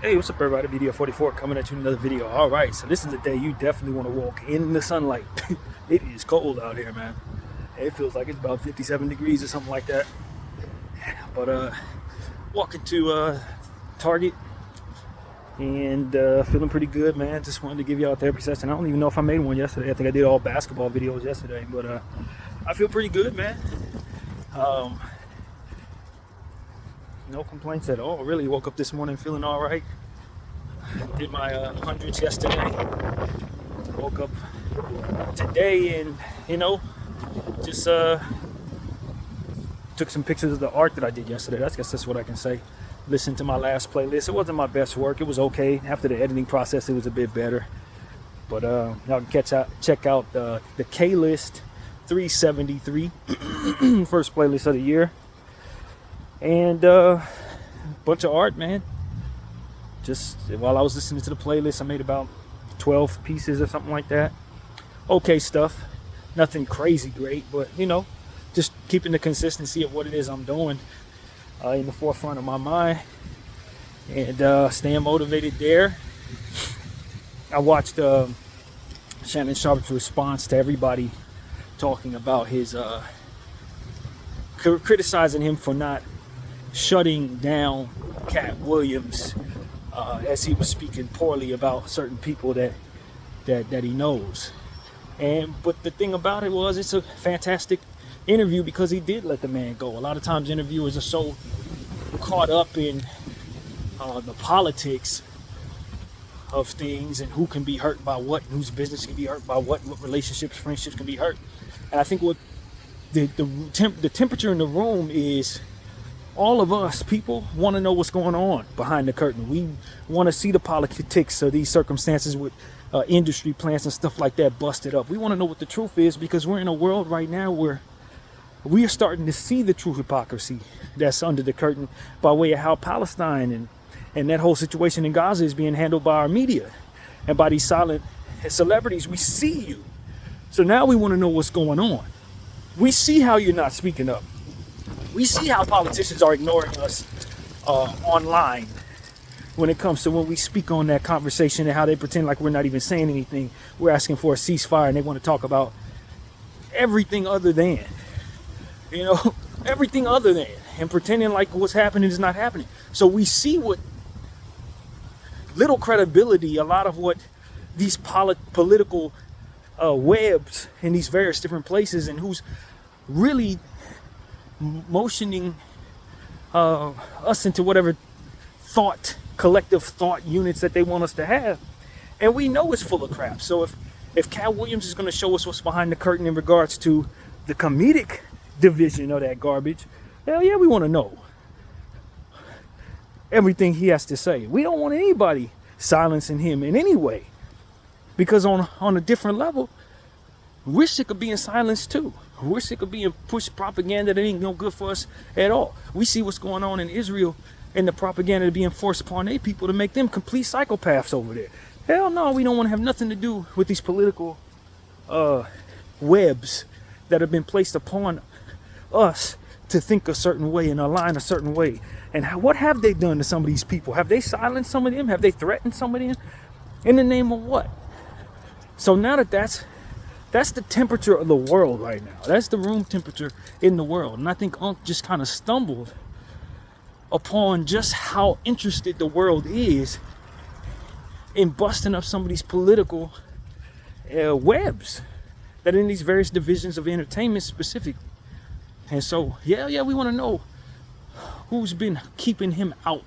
Hey, what's up everybody? BDF 44 coming at you with another video. Alright, so this is the day you definitely want to walk in the sunlight. It is cold out here, man. It feels like it's about 57 degrees or something like that. But walking to Target and feeling pretty good, man. Just wanted to give y'all a therapy session. I don't even know if I made one yesterday. I think I did all basketball videos yesterday, but I feel pretty good, man. No complaints at all. Really woke up this morning feeling all right. Did my hundreds yesterday. Woke up today and just took some pictures of the art that I did yesterday. I guess that's what I can say. Listened to my last playlist. It wasn't my best work. It was okay. After the editing process, it was a bit better. But y'all can check out the K List 373, first playlist of the year. And bunch of art, man. Just while I was listening to the playlist, I made about 12 pieces or something like that. Okay stuff, nothing crazy great, but just keeping the consistency of what it is I'm doing in the forefront of my mind, and staying motivated there. I watched Shannon Sharp's response to everybody talking about his criticizing him for not shutting down Cat Williams as he was speaking poorly about certain people that he knows. But the thing about it was, it's a fantastic interview because he did let the man go. A lot of times interviewers are so caught up in the politics of things and who can be hurt by what, whose business can be hurt by what relationships, friendships can be hurt. And I think what the temperature in the room is, all of us people want to know what's going on behind the curtain. We want to see the politics of these circumstances with industry plants and stuff like that busted up. We want to know what the truth is, because we're in a world right now where we are starting to see the true hypocrisy that's under the curtain by way of how Palestine and that whole situation in Gaza is being handled by our media and by these silent celebrities. We see you. So now we want to know what's going on. We see how you're not speaking up. We see how politicians are ignoring us online when it comes to when we speak on that conversation, and how they pretend like we're not even saying anything. We're asking for a ceasefire and they want to talk about everything other than, everything other than, and pretending like what's happening is not happening. So we see what little credibility a lot of what these political webs in these various different places, and who's really motioning us into whatever collective thought units that they want us to have. And we know it's full of crap. So if Cat Williams is going to show us what's behind the curtain in regards to the comedic division of that garbage, hell yeah, we want to know everything he has to say. We don't want anybody silencing him in any way, because on a different level, we're sick of being silenced too. We're sick of being pushed propaganda that ain't no good for us at all. We see what's going on in Israel and the propaganda being forced upon their people to make them complete psychopaths over there. Hell no, we don't want to have nothing to do with these political webs that have been placed upon us to think a certain way and align a certain way. And what have they done to some of these people? Have they silenced some of them? Have they threatened some of them? In the name of what? So now that's the temperature of the world right now. That's the room temperature in the world. And I think Unc just kind of stumbled upon just how interested the world is in busting up some of these political webs that are in these various divisions of entertainment specifically. And so, yeah, we want to know who's been keeping him out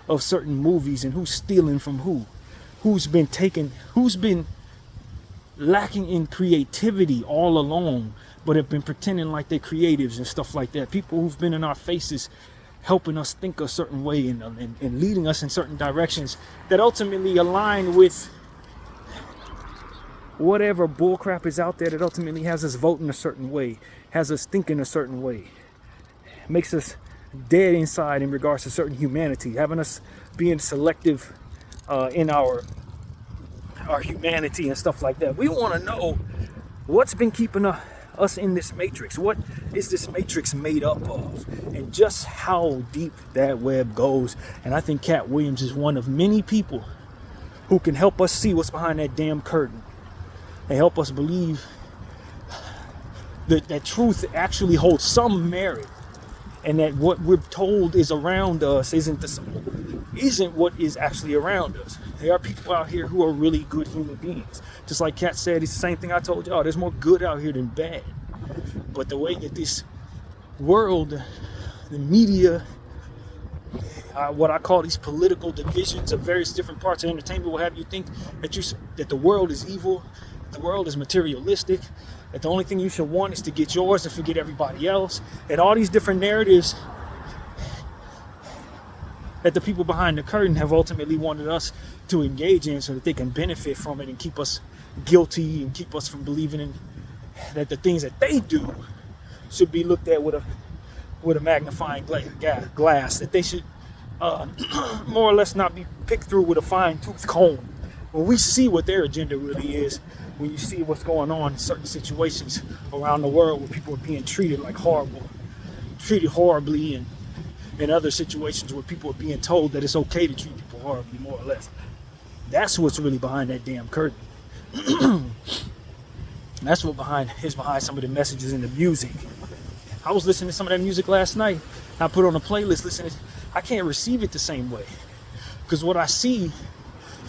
of certain movies, and who's stealing from who's been lacking in creativity all along, but have been pretending like they're creatives and stuff like that. People who've been in our faces helping us think a certain way and leading us in certain directions that ultimately align with whatever bullcrap is out there, that ultimately has us voting a certain way, has us thinking a certain way, makes us dead inside in regards to certain humanity, having us being selective in our humanity and stuff like that. We want to know what's been keeping us in this matrix? What is this matrix made up of? And just how deep that web goes. And I think Cat Williams is one of many people who can help us see what's behind that damn curtain and help us believe that truth actually holds some merit, and that what we're told is around us isn't what is actually around us. There are people out here who are really good human beings. Just like Kat said, it's the same thing I told y'all. There's more good out here than bad. But the way that this world, the media, what I call these political divisions of various different parts of entertainment will have you think that the world is evil, that the world is materialistic, that the only thing you should want is to get yours and forget everybody else, and all these different narratives that the people behind the curtain have ultimately wanted us to engage in so that they can benefit from it and keep us guilty and keep us from believing in that the things that they do should be looked at with a magnifying glass, that they should more or less not be picked through with a fine-tooth comb. When we see what their agenda really is, when you see what's going on in certain situations around the world where people are being treated horribly, and in other situations where people are being told that it's okay to treat people horribly, more or less. That's what's really behind that damn curtain. That's what is behind some of the messages in the music. I was listening to some of that music last night. I put on a playlist listening. I can't receive it the same way. Because what I see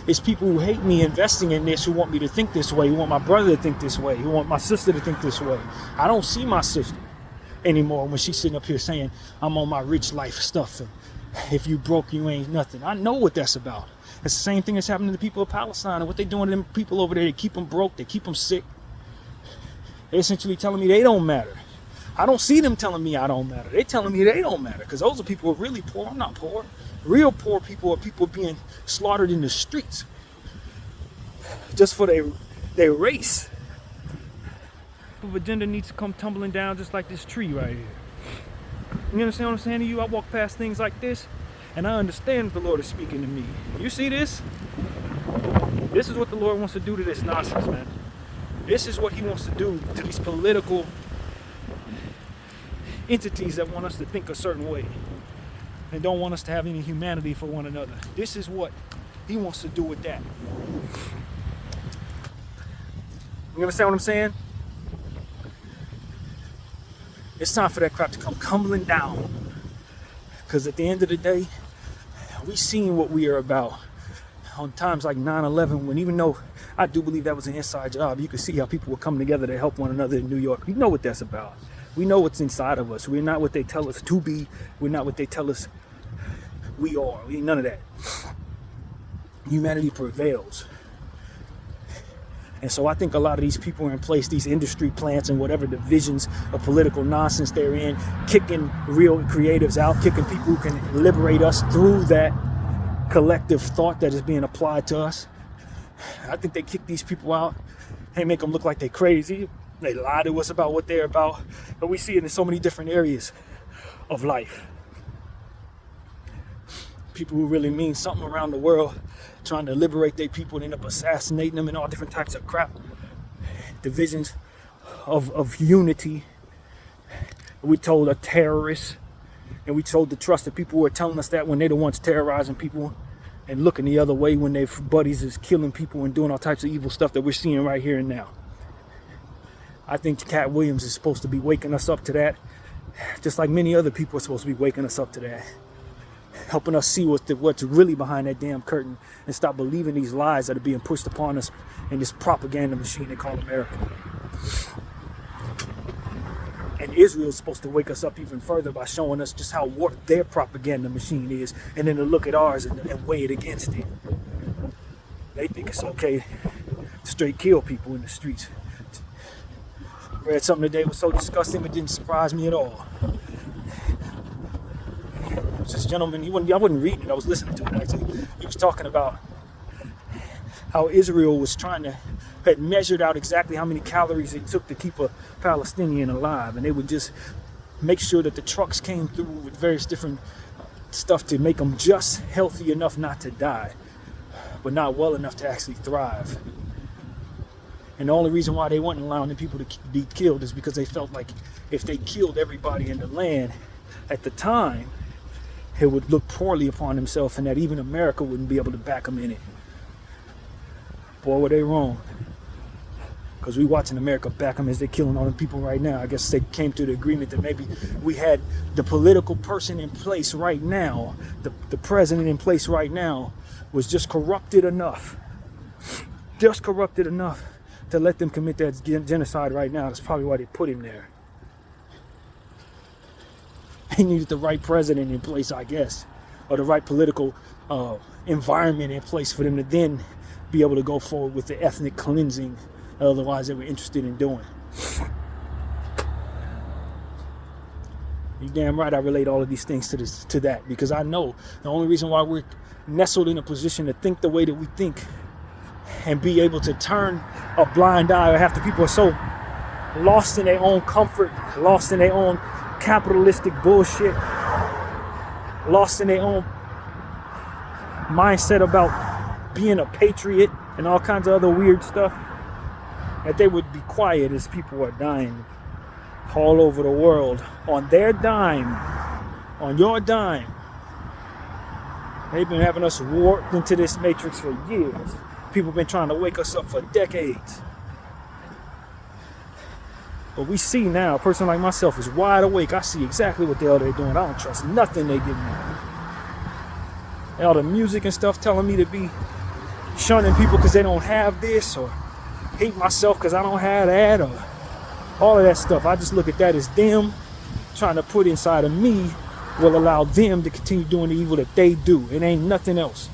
is people who hate me investing in this, who want me to think this way, who want my brother to think this way, who want my sister to think this way. I don't see my sister anymore when she's sitting up here saying, I'm on my rich life stuff, and if you broke, you ain't nothing. I know what that's about. It's the same thing that's happening to the people of Palestine, and what they doing to them people over there. They keep them broke, they keep them sick. They're essentially telling me they don't matter. I don't see them telling me I don't matter. They're telling me they don't matter, because those are people who are really poor. I'm not poor. Real poor people are people being slaughtered in the streets just for their race. The agenda needs to come tumbling down just like this tree right here. You understand what I'm saying to you? I walk past things like this, and I understand that the Lord is speaking to me. You see this? This is what the Lord wants to do to this nonsense, man. This is what he wants to do to these political entities that want us to think a certain way and don't want us to have any humanity for one another. This is what he wants to do with that. You understand what I'm saying? It's time for that crap to come tumbling down. Because at the end of the day, we seen what we are about on times like 9/11, when even though I do believe that was an inside job, you could see how people were coming together to help one another in New York. We know what that's about. We know what's inside of us. We're not what they tell us to be. We're not what they tell us we are. We ain't none of that. Humanity prevails. And so I think a lot of these people are in place, these industry plants and whatever divisions of political nonsense they're in, kicking real creatives out, kicking people who can liberate us through that collective thought that is being applied to us. I think they kick these people out. They make them look like they're crazy. They lie to us about what they're about. But we see it in so many different areas of life. People who really mean something around the world, trying to liberate their people, and end up assassinating them and all different types of crap. Divisions of unity. We told are terrorists. And we told to trust the people who are telling us that when they're the ones terrorizing people and looking the other way when their buddies is killing people and doing all types of evil stuff that we're seeing right here and now. I think Cat Williams is supposed to be waking us up to that, just like many other people are supposed to be waking us up to that, helping us see what's really behind that damn curtain and stop believing these lies that are being pushed upon us in this propaganda machine they call America. And Israel is supposed to wake us up even further by showing us just how warped their propaganda machine is, and then to look at ours and weigh it against it. They think it's okay to straight kill people in the streets. I read something today that was so disgusting it didn't surprise me at all. This gentleman, I wasn't reading it, I was listening to it actually. He was talking about how Israel was had measured out exactly how many calories it took to keep a Palestinian alive, and they would just make sure that the trucks came through with various different stuff to make them just healthy enough not to die, but not well enough to actually thrive. And the only reason why they weren't allowing the people to be killed is because they felt like if they killed everybody in the land at the time, it would look poorly upon themselves, and that even America wouldn't be able to back them in it. Boy, were they wrong. Because we watching America back them as they're killing all the people right now. I guess they came to the agreement that maybe we had the political person in place right now, the president in place right now, was just corrupted enough to let them commit that genocide right now. That's probably why they put him there. They needed the right president in place, I guess, or the right political environment in place for them to then be able to go forward with the ethnic cleansing otherwise they were interested in doing. You damn right I relate all of these things to that, because I know the only reason why we're nestled in a position to think the way that we think and be able to turn a blind eye, or half the people are so lost in their own comfort, lost in their own capitalistic bullshit, lost in their own mindset about being a patriot and all kinds of other weird stuff, that they would be quiet as people are dying all over the world on their dime, on your dime. They've been having us warped into this matrix for years. People have been trying to wake us up for decades. But we see now, a person like myself is wide awake. I see exactly what the hell they're doing. I don't trust nothing they give me. And all the music and stuff telling me to be shunning people because they don't have this, or hate myself because I don't have that, or all of that stuff. I just look at that as them trying to put inside of me will allow them to continue doing the evil that they do. It ain't nothing else.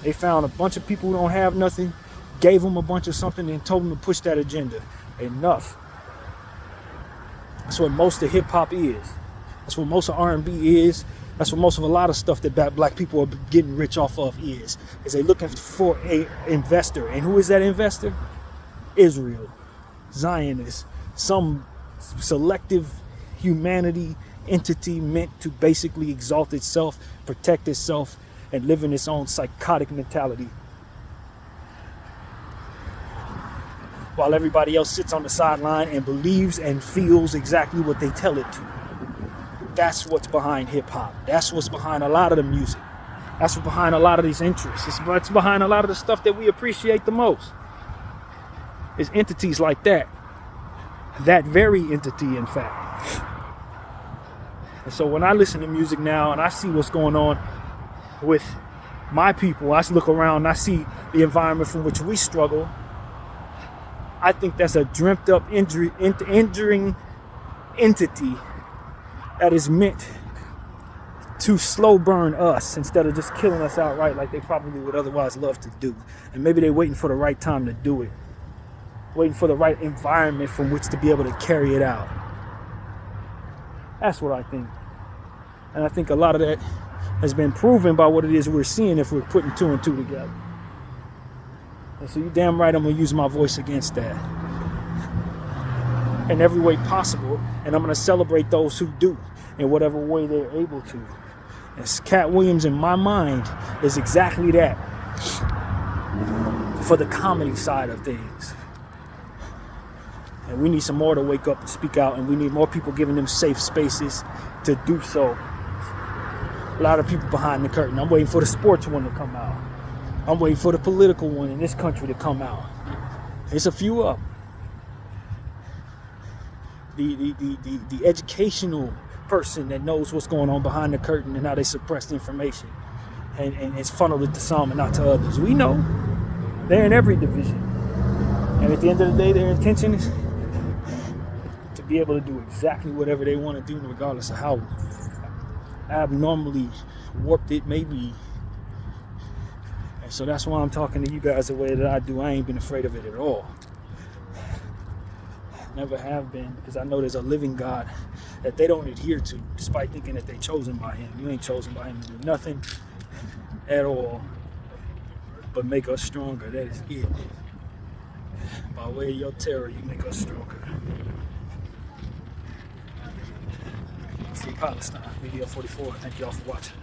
They found a bunch of people who don't have nothing, gave them a bunch of something, and told them to push that agenda. Enough. That's what most of hip hop is. That's what most of R&B is. That's what most of a lot of stuff that black people are getting rich off of is they looking for a investor. And who is that investor? Israel, Zionists, some selective humanity entity meant to basically exalt itself, protect itself, and live in its own psychotic mentality, while everybody else sits on the sideline and believes and feels exactly what they tell it to. That's what's behind hip-hop. That's what's behind a lot of the music. That's what's behind a lot of these interests. It's what's behind a lot of the stuff that we appreciate the most. It's entities like that. That very entity, in fact. And so when I listen to music now and I see what's going on with my people, I look around and I see the environment from which we struggle, I think that's a dreamt up enduring entity that is meant to slow burn us instead of just killing us outright like they probably would otherwise love to do. And maybe they're waiting for the right time to do it, waiting for the right environment from which to be able to carry it out. That's what I think. And I think a lot of that has been proven by what it is we're seeing if we're putting two and two together. And so you're damn right I'm going to use my voice against that in every way possible. And I'm going to celebrate those who do in whatever way they're able to. And Cat Williams, in my mind, is exactly that for the comedy side of things. And we need some more to wake up and speak out, and we need more people giving them safe spaces to do so. A lot of people behind the curtain. I'm waiting for the sports one to come out. I'm waiting for the political one in this country to come out. There's a few up. The educational person that knows what's going on behind the curtain and how they suppress the information. And it's funneled it to some and not to others. We know they're in every division. And at the end of the day, their intention is to be able to do exactly whatever they want to do, regardless of how abnormally warped it may be. And so that's why I'm talking to you guys the way that I do. I ain't been afraid of it at all. Never have been, because I know there's a living God that they don't adhere to, despite thinking that they're chosen by him. You ain't chosen by him to do nothing at all but make us stronger. That is it. By way of your terror, you make us stronger. Free Palestine, BDF 44. Thank you all for watching.